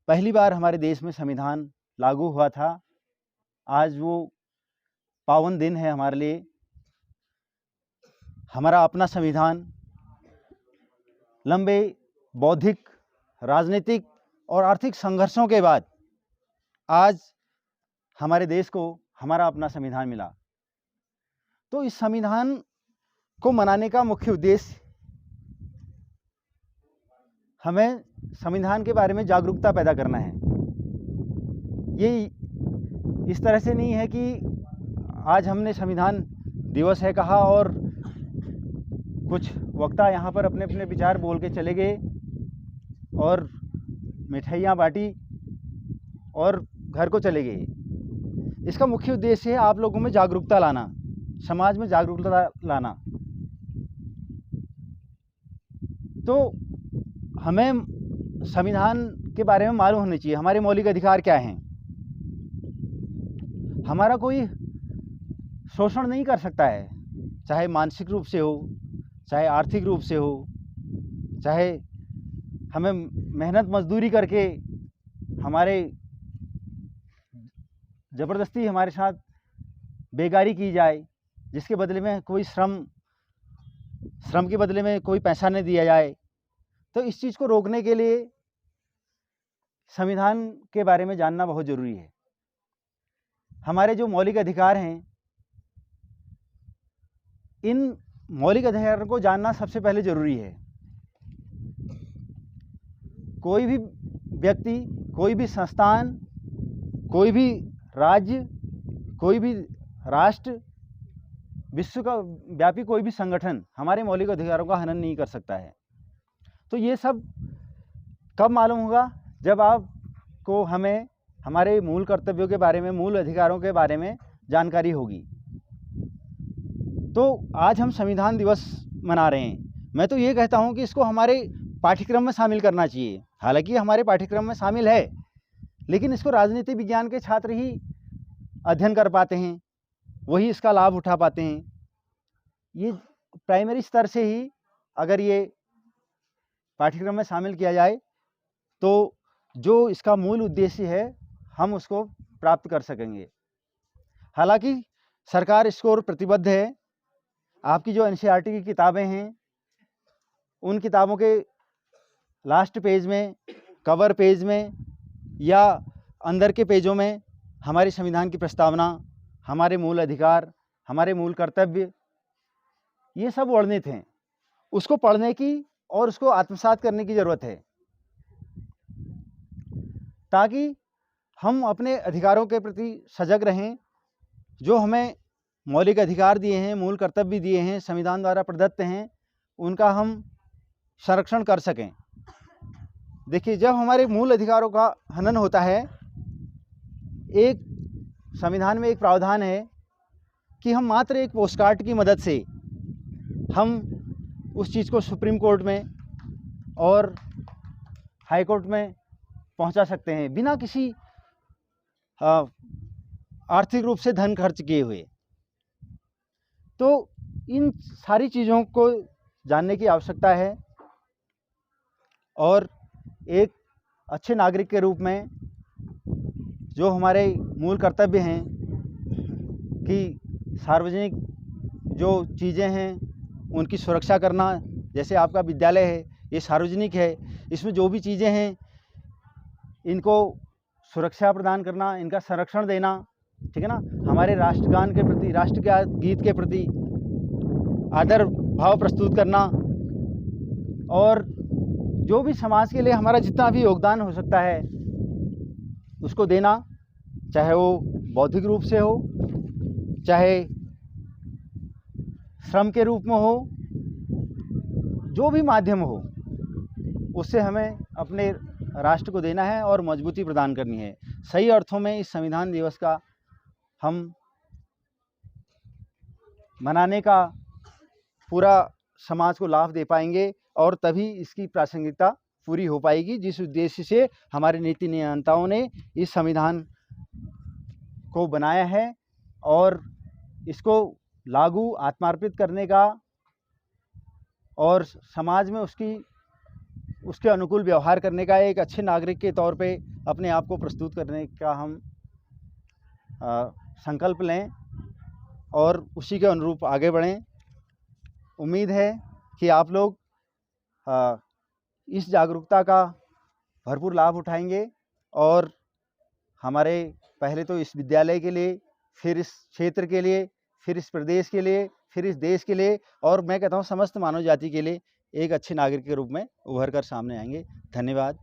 पहली बार हमारे देश में संविधान लागू हुआ था। आज वो पावन दिन है हमारे लिए। हमारा अपना संविधान लंबे बौद्धिक, राजनीतिक और आर्थिक संघर्षों के बाद आज हमारे देश को हमारा अपना संविधान मिला। तो इस संविधान को मनाने का मुख्य उद्देश्य हमें संविधान के बारे में जागरूकता पैदा करना है। ये इस तरह से नहीं है कि आज हमने संविधान दिवस है कहा और कुछ वक्ता यहाँ पर अपने अपने विचार बोल के चले गए और मिठाइयाँ बांटी और घर को चले गए। इसका मुख्य उद्देश्य है आप लोगों में जागरूकता लाना, समाज में जागरूकता लाना। तो हमें संविधान के बारे में मालूम होना चाहिए, हमारे मौलिक अधिकार क्या हैं। हमारा कोई शोषण नहीं कर सकता है, चाहे मानसिक रूप से हो, चाहे आर्थिक रूप से हो, चाहे हमें मेहनत मजदूरी करके हमारे ज़बरदस्ती हमारे साथ बेगारी की जाए, जिसके बदले में कोई श्रम के बदले में कोई पैसा नहीं दिया जाए। तो इस चीज़ को रोकने के लिए संविधान के बारे में जानना बहुत ज़रूरी है। हमारे जो मौलिक अधिकार हैं, इन मौलिक अधिकारों को जानना सबसे पहले ज़रूरी है। कोई भी व्यक्ति, कोई भी संस्थान, कोई भी राज्य, कोई भी राष्ट्र, विश्व का व्यापी कोई भी संगठन हमारे मौलिक अधिकारों का हनन नहीं कर सकता है। तो ये सब कब मालूम होगा? जब आपको हमें हमारे मूल कर्तव्यों के बारे में, मूल अधिकारों के बारे में जानकारी होगी। तो आज हम संविधान दिवस मना रहे हैं। मैं तो ये कहता हूँ कि इसको हमारे पाठ्यक्रम में शामिल करना चाहिए। हालांकि हमारे पाठ्यक्रम में शामिल है, लेकिन इसको राजनीति विज्ञान के छात्र ही अध्ययन कर पाते हैं, वही इसका लाभ उठा पाते हैं। ये प्राइमरी स्तर से ही अगर ये पाठ्यक्रम में शामिल किया जाए तो जो इसका मूल उद्देश्य है हम उसको प्राप्त कर सकेंगे। हालांकि सरकार इसको और प्रतिबद्ध है। आपकी जो एनसीईआरटी की किताबें हैं, उन किताबों के लास्ट पेज में, कवर पेज में या अंदर के पेजों में हमारे संविधान की प्रस्तावना, हमारे मूल अधिकार, हमारे मूल कर्तव्य, ये सब वर्णित हैं। उसको पढ़ने की और उसको आत्मसात करने की ज़रूरत है, ताकि हम अपने अधिकारों के प्रति सजग रहें। जो हमें मौलिक अधिकार दिए हैं, मूल कर्तव्य दिए हैं, संविधान द्वारा प्रदत्त हैं, उनका हम संरक्षण कर सकें। देखिए, जब हमारे मूल अधिकारों का हनन होता है, एक संविधान में एक प्रावधान है कि हम मात्र एक पोस्टकार्ड की मदद से हम उस चीज़ को सुप्रीम कोर्ट में और हाई कोर्ट में पहुंचा सकते हैं, बिना किसी आर्थिक रूप से धन खर्च किए हुए। तो इन सारी चीज़ों को जानने की आवश्यकता है और एक अच्छे नागरिक के रूप में जो हमारे मूल कर्तव्य हैं कि सार्वजनिक जो चीज़ें हैं उनकी सुरक्षा करना। जैसे आपका विद्यालय है, ये सार्वजनिक है, इसमें जो भी चीज़ें हैं इनको सुरक्षा प्रदान करना, इनका संरक्षण देना, ठीक है ना। हमारे राष्ट्रगान के प्रति, राष्ट्र गीत के प्रति आदर भाव प्रस्तुत करना और जो भी समाज के लिए हमारा जितना भी योगदान हो सकता है उसको देना, चाहे वो बौद्धिक रूप से हो, चाहे श्रम के रूप में हो, जो भी माध्यम हो, उससे हमें अपने राष्ट्र को देना है और मजबूती प्रदान करनी है। सही अर्थों में इस संविधान दिवस का हम मनाने का पूरा समाज को लाभ दे पाएंगे और तभी इसकी प्रासंगिकता पूरी हो पाएगी, जिस उद्देश्य से हमारे नीति नियंताओं ने इस संविधान को बनाया है और इसको लागू, आत्मार्पित करने का और समाज में उसके अनुकूल व्यवहार करने का, एक अच्छे नागरिक के तौर पे अपने आप को प्रस्तुत करने का हम संकल्प लें और उसी के अनुरूप आगे बढ़ें। उम्मीद है कि आप लोग इस जागरूकता का भरपूर लाभ उठाएंगे और हमारे पहले तो इस विद्यालय के लिए, फिर इस क्षेत्र के लिए, फिर इस प्रदेश के लिए, फिर इस देश के लिए और मैं कहता हूँ समस्त मानव जाति के लिए एक अच्छे नागरिक के रूप में उभर कर सामने आएंगे। धन्यवाद।